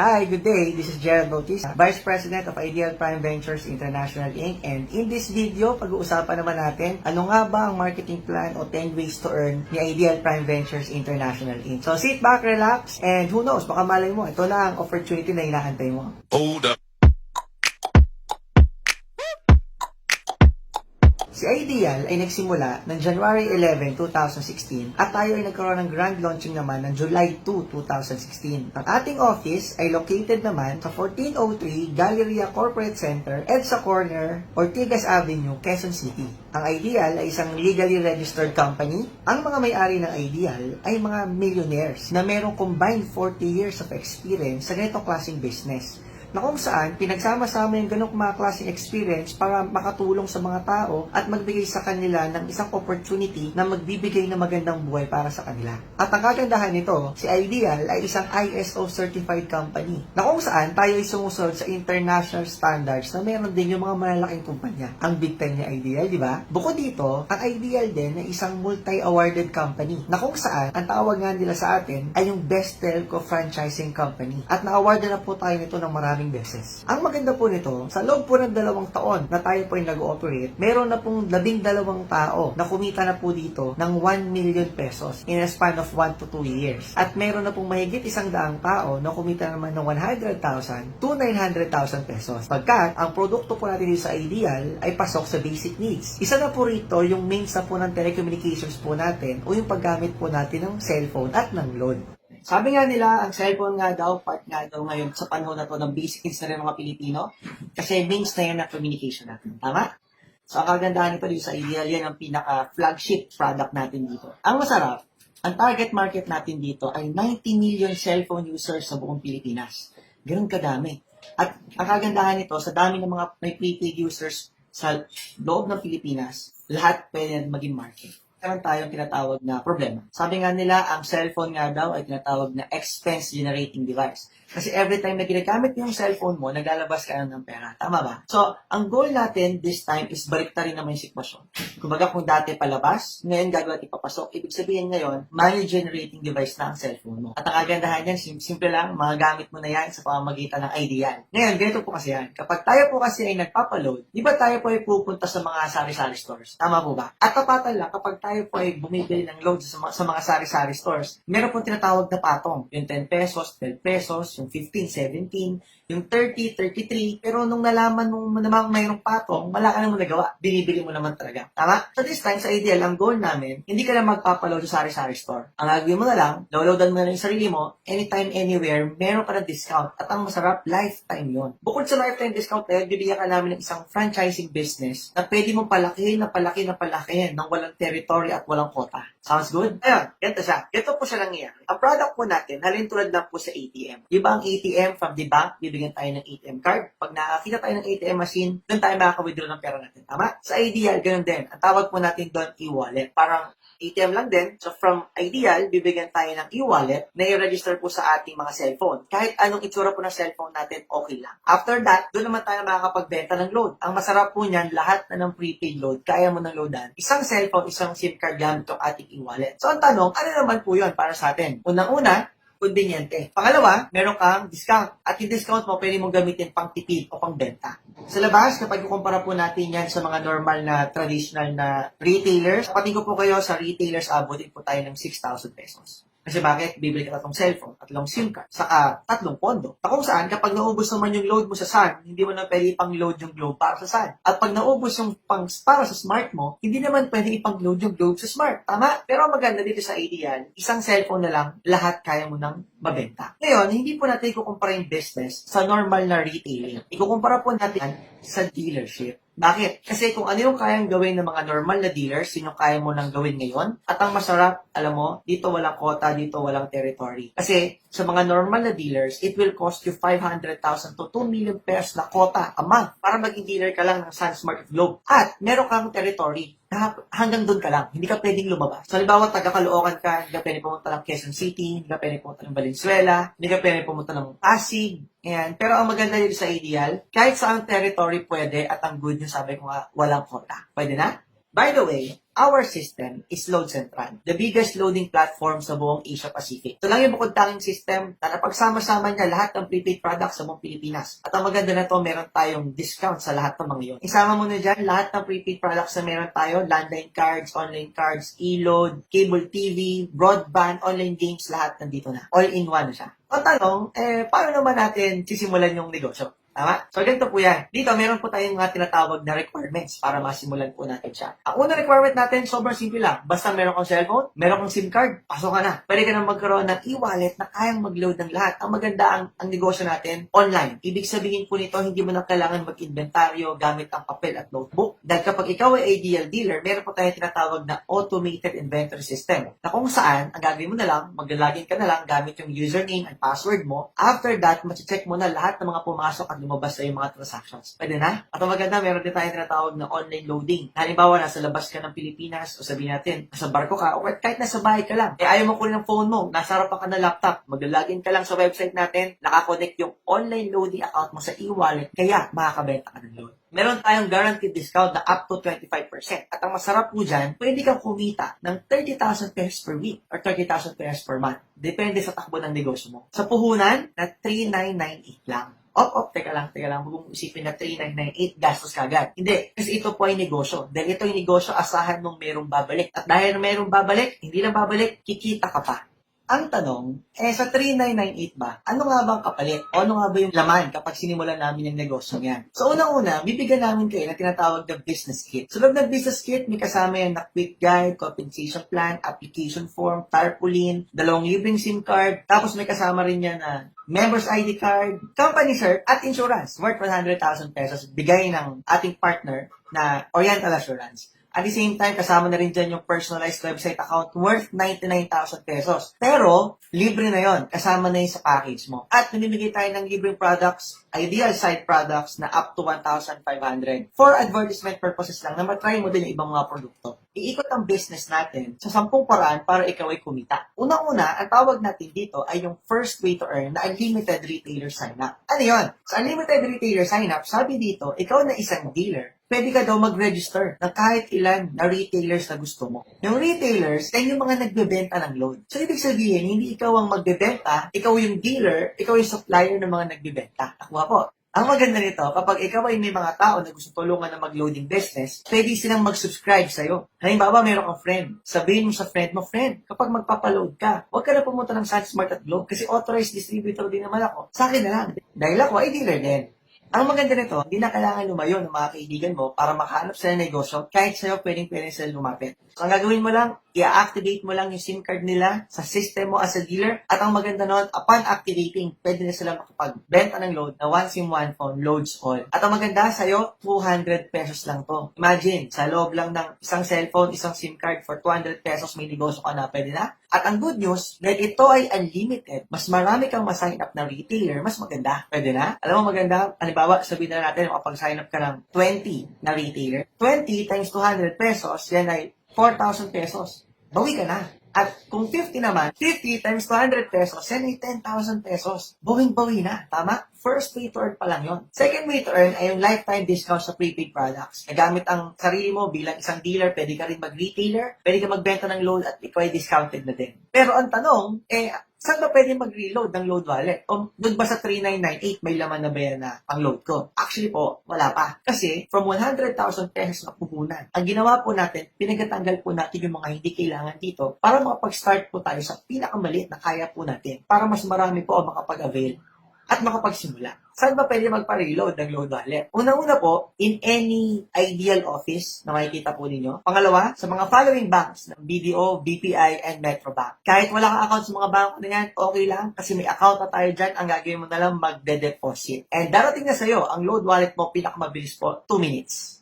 Hi, good day. This is Gerald Bautista, Vice President of Ideal Prime Ventures International Inc. And in this video, pag-uusapan naman natin ano nga ba ang marketing plan o 10 ways to earn ni Ideal Prime Ventures International Inc. So sit back, relax, and who knows, baka malay mo, ito na ang opportunity na inaantay mo. Hold up. Si Ideal ay nagsimula ng January 11, 2016 at tayo ay nagkaroon ng grand launching naman ng July 2, 2016. Ang ating office ay located naman sa 1403 Galleria Corporate Center, EDSA Corner, Ortigas Avenue, Quezon City. Ang Ideal ay isang legally registered company. Ang mga may-ari ng Ideal ay mga millionaires na merong combined 40 years of experience sa ganitong klaseng business, na kung saan pinagsama-sama yung ganong mga klaseng experience para makatulong sa mga tao at magbigay sa kanila ng isang opportunity na magbibigay ng magandang buhay para sa kanila. At ang kagandahan nito, si Ideal ay isang ISO certified company na kung saan tayo ay sumusunod sa international standards na meron din yung mga malalaking kumpanya. Ang big time niya Ideal, di ba? Bukod dito, ang Ideal din ay isang multi-awarded company na kung saan ang tawag nga nila sa atin ay yung Best Telco Franchising Company. At na-award na po tayo nito ng maraming beses. Ang maganda po nito, sa loob po ng 2 taon na tayo po ay nag-ooperate, meron na pong 12 tao na kumita na po dito ng 1 million pesos in a span of 1 to 2 years. At meron na pong mahigit 100 tao na kumita naman ng 100,000 to 900,000 pesos. Pagkat ang produkto po natin dito sa Ideal ay pasok sa basic needs. Isa na po rito yung mains na po ng telecommunications po natin o yung paggamit po natin ng cellphone at ng loan. Sabi nga nila, ang cellphone nga daw, part nga daw ngayon sa panahon na to ng basic needs na rin mga Pilipino kasi means na yan na communication natin. Tama? So, ang kagandahan nito dito sa Ideal, yan ang pinaka-flagship product natin dito. Ang masarap, ang target market natin dito ay 90 million cellphone users sa buong Pilipinas. Ganun kadami. At ang kagandahan nito, sa dami ng mga may prepaid users sa loob ng Pilipinas, lahat pwede maging market. Meron tayong tinatawag na problema. Sabi nga nila, ang cellphone nga daw ay tinatawag na expense generating device. Kasi every time na ginagamit yung cellphone mo, naglalabas ka ng pera. Tama ba? So, ang goal natin this time is baliktarin naman yung sitwasyon. Kumbaga kung dati palabas, ngayon gagawin at ipapasok. Ibig sabihin ngayon, money generating device na ang cellphone mo. At ang kagandahan yan, simple lang, magagamit mo na yan sa pamamagitan ng Ideal. Ngayon, ganito po kasi yan. Kapag tayo po kasi ay nagpapaload, di ba tayo po ay pupunta sa mga sari-sari stores? Tama po ba? At tapatan lang, kapag tayo po ay bumibili ng load sa mga sari-sari stores, meron pong tinatawag na patong. Yung 10 pesos, 12 pesos, yung 15, 17, yung 30, 33, pero nung nalaman mo namang mayroong patong, wala ka namang nagawa. Binibili mo naman talaga. Tama? So this time, sa Ideal, ang goal namin, hindi ka lang magpapaload sa sari-sari store. Ang gagawin mo na lang, downloadan mo na yung sarili mo, anytime, anywhere, meron ka na discount. At ang masarap, lifetime yon. Bukod sa lifetime discount na yun, bibigyan ka namin ng isang franchising business na pwede mong palakihin ng walang territory at walang quota. Sounds good? Ayun, ganito siya. Ganito po siya nangyayari. Ang product po natin, halin tulad lang po sa ATM. Di ba ang ATM from the bank, bibigyan tayo ng ATM card. Pag nakakita tayo ng ATM machine, doon tayo makaka-withdraw ng pera natin. Tama? Sa Ideal, ganun din. Ang tawag po natin doon, e-wallet. Parang ATM lang din. So from Ideal, bibigyan tayo ng e-wallet na i-register po sa ating mga cellphone. Kahit anong itsura po ng cellphone natin, okay lang. After that, doon naman tayo makakapagbenta ng load. Ang masarap po niyan, lahat na ng prepaid load, kaya mo ng loadan. Isang cellphone, isang SIM card gamit ang ating e-wallet. So ang tanong, ano naman po yun para sa atin? Unang-una, conveniente. Pangalawa, meron kang discount. At yung discount mo, pwede mong gamitin pang tipid o pang benta. Sa labas, kapag kukumpara po natin yan sa mga normal na traditional na retailers, kapatid ko po kayo sa retailers, abutin po tayo ng 6,000 pesos. Kasi bakit? Bibili ka 3 cellphone, 3 SIM card, saka 3 pondo. Na kung saan, kapag naubos naman yung load mo sa SAN, hindi mo na pwede ipang-load yung globe para sa SAN. At pag naubos yung para sa smart mo, hindi naman pwede ipang-load yung globe sa smart. Tama? Pero ang maganda dito sa Ideal, isang cellphone na lang, lahat kaya mo nang mabenta. Ngayon, hindi po natin ikukumpara yung business sa normal na retailing. Ikukumpara po natin sa dealership. Bakit? Kasi kung ano yung kayang gawin ng mga normal na dealers, yun yung kaya mo nang gawin ngayon. At ang masarap, alam mo, dito walang quota, dito walang territory. Kasi sa mga normal na dealers, it will cost you 500,000 to 2 million pesos na quota a month para maging dealer ka lang ng Sun Smart Globe. At meron kang territory. Hanggang doon ka lang. Hindi ka pwedeng lumabas. So, halimbawa, taga-Caloocan ka, hindi ka pwedeng pumunta ng Quezon City, hindi ka pwedeng pumunta ng Valenzuela, hindi ka pwedeng pumunta ng Pasig. Ayan. Pero ang maganda dito sa Ideal, kahit saang territory pwede at ang good news, sabi ko nga, walang quota. Pwede na? By the way, our system is Load Central, the biggest loading platform sa buong Asia Pacific. Ito lang yung bukod tanging system na napagsama-sama niya lahat ng prepaid products sa buong Pilipinas. At ang maganda na to, meron tayong discount sa lahat ng mga yun. Isama mo na dyan lahat ng prepaid products na meron tayo, landline cards, online cards, e-load, cable TV, broadband, online games, lahat nandito na. All in one siya. Ang tanong, paano naman natin sisimulan yung negosyo? Tama? So, ganito po yan. Dito, meron po tayong mga tinatawag na requirements para masimulan po natin siya. Ang unang requirement natin, sobrang simple lang. Basta meron kang cellphone, meron kang SIM card, pasok ka na. Pwede ka na magkaroon ng e-wallet na kayang mag-load ng lahat. Ang maganda ang negosyo natin, online. Ibig sabihin po nito, hindi mo na kailangan mag-inventaryo gamit ang papel at notebook. Dahil kapag ikaw ay ideal dealer, meron po tayong tinatawag na automated inventory system. Na kung saan, ang gagawin mo na lang, mag-login ka na lang gamit yung username and password mo. After that, mag-check mo na lahat ng mga pumasok at lumabas sa yung mga transactions. Pwede na? At ang maganda, meron din tayong tinatawag na online loading. Halimbawa, nasa labas ka ng Pilipinas, o sabihin natin, nasa barko ka, o kahit nasa bahay ka lang, ayaw mo kunin ng phone mo, nasa harapan ka ng laptop, mag-login ka lang sa website natin, nakakonect yung online loading account mo sa e-wallet, kaya makakabenta ka ng load. Meron tayong guaranteed discount na up to 25%. At ang masarap po dyan, pwede kang kumita ng 30,000 pesos per week or 30,000 pesos per month. Depende sa takbo ng negosyo mo. Sa puhunan, na 3,998 lang. Teka lang. Huwag mong isipin na 3,998, gastos ka agad. Hindi, kasi ito po ay negosyo. Dahil ito ay negosyo, asahan mong merong babalik. At dahil merong babalik, hindi lang babalik, kikita ka pa. Ang tanong, sa 3,998 ba, ano nga ba ang kapalit? O ano nga ba yung laman kapag sinimulan namin yung negosyo yan? So, unang-una, bibigyan namin kayo na tinatawag na business kit. So, loob ng business kit, may kasama yan na quick guide, compensation plan, application form, tarpaulin, 2 libreng SIM card, tapos may kasama rin yan na member's ID card, company cert, at insurance worth 100,000 pesos bigay ng ating partner na Oriental Assurance. At the same time, kasama na rin dyan yung personalized website account worth 99,000 pesos. Pero, libre na yon, kasama na yun sa package mo. At namimigay tayo ng libreng products, ideal site products na up to 1,500 for advertisement purposes lang na matry mo din yung ibang mga produkto. Iikot ang business natin sa 10 paraan para ikaw ay kumita. Unang-una, ang tawag natin dito ay yung first way to earn na unlimited retailer sign-up. Ano yun? Sa unlimited retailer sign-up, sabi dito, ikaw na isang dealer, pwede ka daw mag-register ng kahit ilan na retailers na gusto mo. Yung retailers, ay yung mga nagbebenta ng load. So, ibig sabihin, hindi ikaw ang magbebenta, ikaw yung dealer, ikaw yung supplier ng mga nagbebenta. Nakuha po. Ang maganda nito, kapag ikaw ay may mga tao na gusto tulungan na mag-loading business, pwede silang mag-subscribe sa'yo. Halimbawa, meron kang friend. Sabihin mo sa friend mo, friend, kapag magpapaload ka, huwag ka na pumunta ng SunSmart at Globe kasi authorized distributor din naman ako. Sa akin na lang. Dahil ako ay dealer din. Ang maganda nito, hindi na kailangan lumayo ng mga kaibigan mo para makahanap sila ng negosyo kahit sa'yo pwedeng sila lumapit. So, ang gagawin mo lang, i-activate mo lang yung SIM card nila sa system mo as a dealer. At ang maganda nun, upon activating, pwede na sila makapagbenta ng load na one SIM, one phone, loads all. At ang maganda sa'yo, 200 pesos lang to. Imagine, sa loob lang ng isang cellphone, isang SIM card for 200 pesos, may negosyo ka na, pwede na. At ang good news, dahil ito ay unlimited, mas marami kang ma-sign up na retailer, mas maganda. Pwede na? Alam mo maganda, halimbawa, sabihin na natin, makapag-sign up ka ng 20 na retailer. 20 times 200 pesos, yan ay 4,000 pesos. Bawi ka na. At kung 50 naman, 50 times 200 pesos, yan ay 10,000 pesos. Bawing-bawi na. Tama? First way to earn pa lang yon. Second way to earn ay yung lifetime discount sa prepaid products. Nagamit ang sarili mo bilang isang dealer, pwede ka rin mag-retailer, pwede ka magbenta ng load at ikaw ay discounted na din. Pero ang tanong, saan ba pwede mag-reload ng load wallet? O doon ba sa 3,998 may laman na ba yan na ang load ko? Actually po, wala pa. Kasi from 100,000 pesos na puhunan, ang ginawa po natin, pinagatanggal po natin yung mga hindi kailangan dito para makapag-start po tayo sa pinakamaliit na kaya po natin para mas marami po ang makapag-avail at makapagsimula. Saan ba pwede magpa-reload ng load wallet? Una-una po, in any ideal office na makikita po ninyo. Pangalawa, sa mga following banks ng BDO, BPI, and Metrobank. Kahit wala kang account sa mga banko na yan, okay lang kasi may account na tayo dyan, ang gagawin mo na lang magde-deposit. And darating na sa'yo, ang load wallet mo pinakamabilis po, 2 minutes.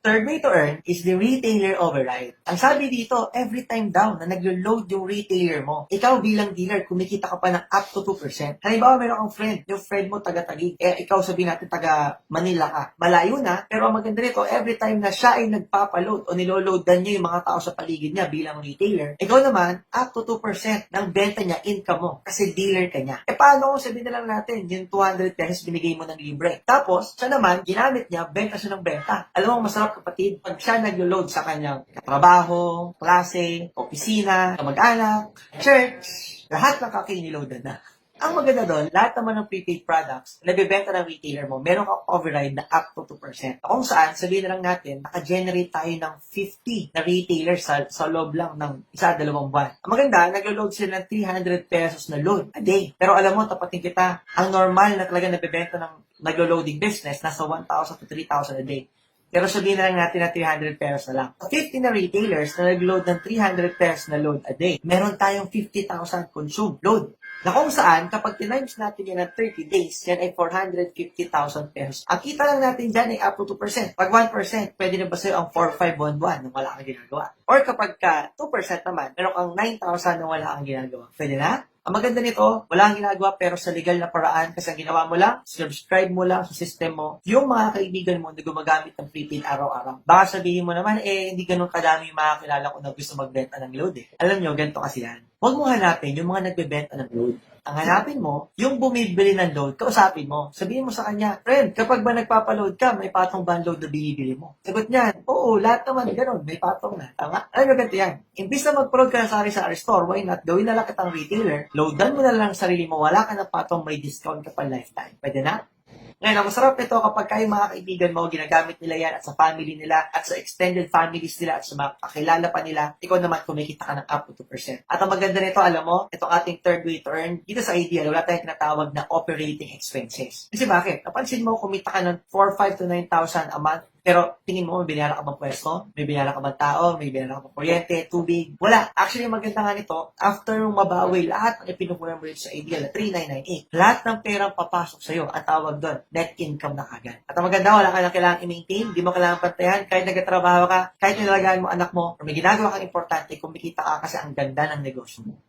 Third way to earn is the retailer override. Ang sabi dito, every time down na naglo-load yung retailer mo, ikaw bilang dealer, kumikita ka pa ng up to 2%. Halimbawa, meron kang friend, yung friend mo taga-Taguig, ikaw sabihin natin taga Manila ka. Malayo na, pero ang maganda nito, every time na siya ay nagpapaload o niloloadan niya yung mga tao sa paligid niya bilang retailer, ikaw naman, up to 2% ng benta niya, income mo, kasi dealer ka niya. Paano kung sabihin na lang natin, yung 200 pesos binigay mo ng libre? Tapos, siya naman, ginamit niya, benta siya ng benta. Alam mo, masarap kapatid, pag siya nag-load sa kanyang trabaho, klase, opisina, kamag-anak, church, lahat ng kakiniloadan na. Ang maganda doon, lahat naman ng prepaid products na bibenta ng retailer mo, meron kang override na up to 2%. Kung saan, sabihin na lang natin, naka-generate tayo ng 50 na retailer sa loob lang ng 1-2 buwan. Ang maganda, nag-load sila ng 300 pesos na load a day. Pero alam mo, tapatin kita, ang normal na talaga nabibenta ng nag-loading business, nasa 1,000 to 3,000 a day. Pero sabihin na lang natin na 300 pesos na lang. 50 na retailers na nag-load ng 300 pesos na load a day, meron tayong 50,000 consumed load. Na kung saan, kapag tinimes natin yan ng 30 days, yan ay 450,000 pesos. Ang kita lang natin dyan ay up to 2%. Pag 1%, pwede na ba sa'yo ang 4,511 nung wala kang ginagawa? Or kapag ka 2% naman, meron kang 9,000 nung wala kang ginagawa. Pwede na? Ang maganda nito, wala kang ginagawa pero sa legal na paraan kasi ang ginawa mo lang, subscribe mo lang sa system mo yung mga kaibigan mo na gumagamit ng prepaid araw-araw. Baka sabihin mo naman, hindi ganun kadami yung mga kilala ko na gusto magbenta ng load eh. Alam nyo, ganito kasi yan. Huwag mo hanapin yung mga nagbebenta ng load. Ang hanapin mo, yung bumibili ng load, kausapin mo. Sabihin mo sa kanya, friend, kapag ba nagpapaload ka, may patong ba ang load na binibili mo? Sagot niyan, oo, lahat naman ganun, may patong na. Tama? Alam mo ganito yan. Imbis na mag-upload ka ng sari-sari store, why not? Gawin na lang kitang retailer, loadan mo na lang sarili mo, wala ka ng patong, may discount ka pa lifetime. Pwede na? Ngayon, ang masarap nito kapag kayo mga kaibigan mo, ginagamit nila yan at sa family nila at sa extended families nila at sa mga kakilala pa nila, ikaw naman kumikita ka ng up to 2%. At ang maganda nito, alam mo, itong ating third way to earn, dito sa Ideal, wala tayong tinatawag na operating expenses. Kasi bakit? Napansin mo, kumita ka ng 4,500 to 9,000 a month, pero tingin mo, may binayaran ka bang pwesto? May binayaran ka bang tao? May binayaran ka bang kuryente, tubig? Wala. Actually, maganda nga nito, after mong mabawi lahat ng ipinukunan mo sa Ideal na 3,998, lahat ng perang papasok sa'yo, ang tawag doon, net income na kagad. At ang maganda, wala ka na kailangan i-maintain, di mo kailangan pantayan, kahit nagtatrabaho ka, kahit nilalagaan mo anak mo, or may ginagawa kang importante, kumikita ka kasi ang ganda ng negosyo mo.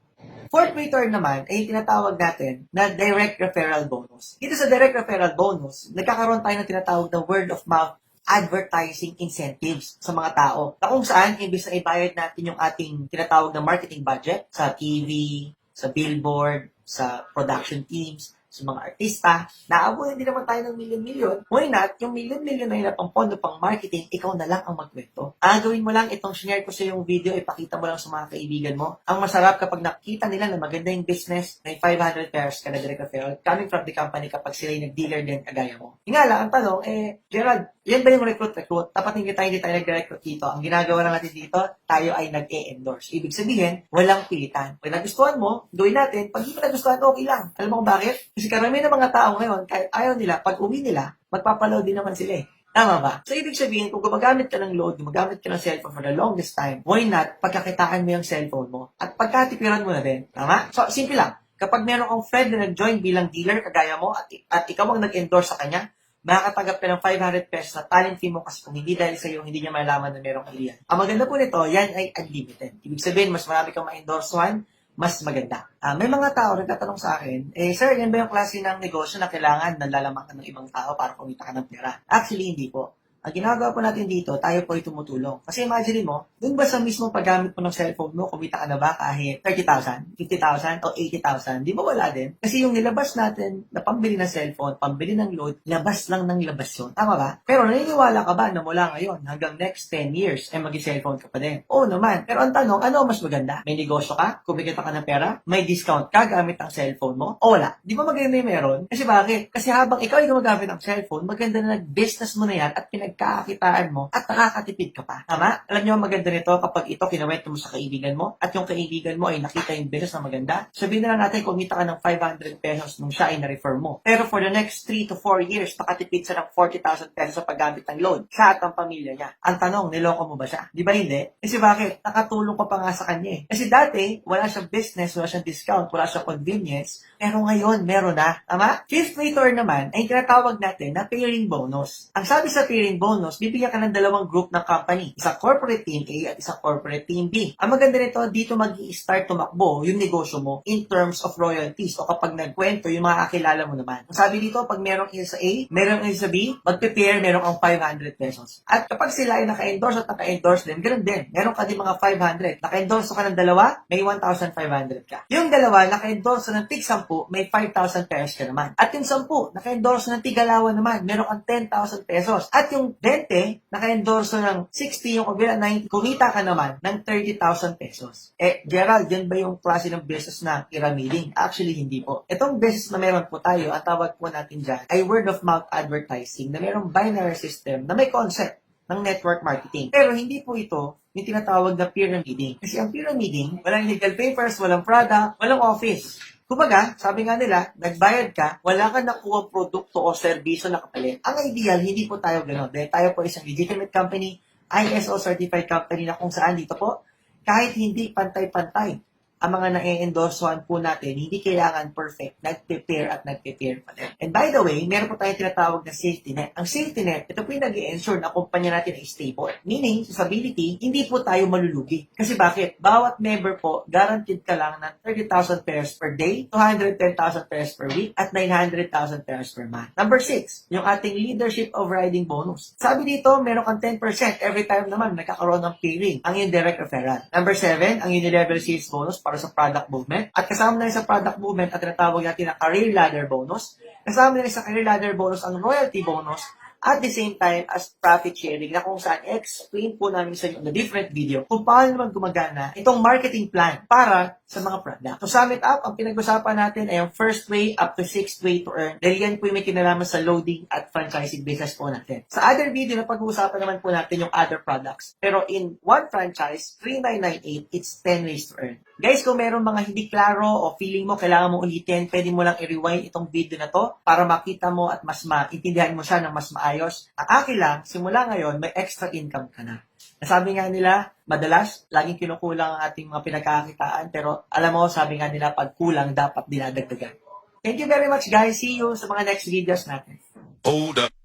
Fourth way to earn naman ay tinatawag natin na direct referral bonus. Dito sa direct referral bonus, nagkakaroon tayo ng tinatawag na word of mouth advertising incentives sa mga tao. Na kung saan, imbis na ibayad natin yung ating tinatawag na marketing budget sa TV, sa billboard, sa production teams, sa mga artista, naabuhin din naman tayo ng milyon-milyon. Why not? Yung milyon-milyon na yun pang pondo, pang marketing, ikaw na lang ang magkwento. Ang gawin mo lang, itong share ko sa yung video, ipakita mo lang sa mga kaibigan mo. Ang masarap kapag nakita nila na maganda yung business, may 500 pairs ka na direct referral coming from the company kapag sila yung nag-dealer din kagaya mo. Yung nga lang, ang tanong, Gerald, yan ba yung recruit? Tapatin kita, hindi tayo nag-recruit dito. Ang ginagawa lang natin dito, tayo ay nag-e-endorse. Ibig sabihin, walang pilitan. Pag nagustuhan mo, gawin natin. Pag hindi mo nagustuhan, okay lang. Alam mo kung bakit? Kasi karamihan ng mga tao ngayon, kahit ayaw nila, pag uwi nila, magpapaload din naman sila eh. Tama ba? So, ibig sabihin, kung gumagamit ka ng load, gumagamit ka ng cellphone for the longest time, why not, pagkakitaan mo yung cellphone mo at pagkatipiran mo na din. Tama? So, simple lang. Kapag meron kang friend na nag-join bilang dealer, kagaya mo, at ikaw ang nag-endorse sa kanya, makakatanggap ka ng 500 pesos na talent fee mo kasi kung hindi dahil sa'yo, hindi niya malaman na merong alien. Ang maganda po nito, yan ay unlimited. Ibig sabihin, mas marami kang ma-endorsehan, mas maganda. May mga tao nagtatanong sa akin, sir, yan ba yung klase ng negosyo na kailangan nalalaman ng ibang tao para kumita ka ng pera? Actually, hindi po. Ang ginagawa po natin dito, tayo po ay tumutulong. Kasi imagine mo, dun ba sa mismong paggamit mo ng cellphone mo, kumita ka na ba kahit 30,000, 50,000, o 80,000? Di ba wala din? Kasi yung nilabas natin na pambili ng cellphone, pambili ng load, labas lang ng labas yun. Tama ba? Pero naniniwala ka ba na mula ngayon hanggang next 10 years, ay mag-cellphone ka pa din? Oo naman. Pero ang tanong, ano mas maganda? May negosyo ka? Kumikita ka ng pera? May discount ka gamit ang cellphone mo? O wala? Di ba maganda yung meron? Kasi bakit? Kasi habang ikaw ay gumagamit ng cellphone, maganda na nag-business mo na yan at pinagkakakitaan mo at nakakatipid ka pa. Tama? Alam niyo, maganda nito kapag ito kinawento mo sa kaibigan mo at yung kaibigan mo ay nakita yung business na maganda. Sabihin na lang natin, kumita ka ng 500 pesos nung siya ay na-refer mo. Pero for the next 3 to 4 years, nakatipid siya ng 40,000 pesos sa paggamit ng loan. Siya at ang pamilya niya. Ang tanong, niloko mo ba siya? Di ba hindi? Kasi bakit? Nakatulong ka pa nga sa kanya eh. Kasi dati, wala siyang business, wala siyang discount, wala siyang convenience. Pero ngayon, meron na. Tama? Fifth way to earn naman ay tinatawag natin na pairing bonus. Ang sabi sa pairing bonus, bibigyan ka ng dalawang group ng company. Isang corporate team A at isang corporate team B. Ang maganda nito, dito mag-i-start tumakbo yung negosyo mo in terms of royalties o kapag nagkwento yung mga kakilala mo naman. Ang sabi dito, pag merong isa sa A, merong isa sa B, mag-prepare, merong ang 500 pesos. At kapag sila ay naka-endorse at naka-endorse din, ganoon din. Meron ka din mga 500. Naka-endorse ka ng dalawa, may 1,500 ka. Yung dalawa, naka-endorse ng tig 10, may 5,000 pesos ka naman. At yung 10, naka-endorse ng tig-alawa naman, meron kang 10,000 pesos. At yung 20, naka-endorso ng 60, yung kabila 90, kumita ka naman ng 30,000 pesos. Gerald, yan ba yung klase ng business na pyramiding? Actually, hindi po. Itong business na meron po tayo, ang tawag po natin dyan, ay word of mouth advertising na merong binary system na may concept ng network marketing. Pero hindi po ito yung tinatawag na pyramiding. Kasi ang pyramiding, walang legal papers, walang product, walang office. Kumbaga, sabi nga nila, nagbayad ka, wala ka nakuha produkto o serbisyo na kapalit. Ang ideal, hindi po tayo gano'n. Dahil tayo po isang legitimate company, ISO certified company na kung saan dito po, kahit hindi pantay-pantay ang mga na-endorsohan po natin, hindi kailangan perfect, nag-prepare at nag-prepare pa din. And by the way, meron po tayong tinatawag na safety net. Ang safety net, ito po yung nag-i-ensure na kumpanya natin ay stable. Meaning, sa stability, hindi po tayo malulugi. Kasi bakit? Bawat member po, guaranteed ka lang ng 30,000 pairs per day, 210,000 pairs per week, at 900,000 pairs per month. Number 6, yung ating leadership overriding bonus. Sabi dito, meron kang 10% every time naman nagkakaroon ng pairing, ang yung direct referral. Number 7, ang unilevel sales bonus para sa product movement. At kasama na rin sa product movement at tinatawag natin na career ladder bonus. Kasama na rin sa career ladder bonus ang royalty bonus at the same time as profit sharing na kung saan explain po namin sa inyo in a different video kung paano naman gumagana itong marketing plan para sa mga product. To sum it up, ang pinag-usapan natin ay ang first way up to sixth way to earn dahil yan po yung may kinalaman sa loading at franchising business po natin. Sa other video na pag-uusapan naman po natin yung other products. Pero in one franchise, 3998, it's 10 ways to earn. Guys, kung meron mga hindi klaro o feeling mo kailangan mo ulitin, pwede mo lang i-rewind itong video na to para makita mo at mas maintindihan mo siya ng mas maayos. Ang akin lang, simula ngayon, may extra income ka na. Nasabi nga nila, madalas, laging kinukulang ang ating mga pinagkakakitaan, pero alam mo, sabi nga nila, pag kulang, dapat dinadagdagan. Thank you very much, guys. See you sa mga next videos natin. Hold up.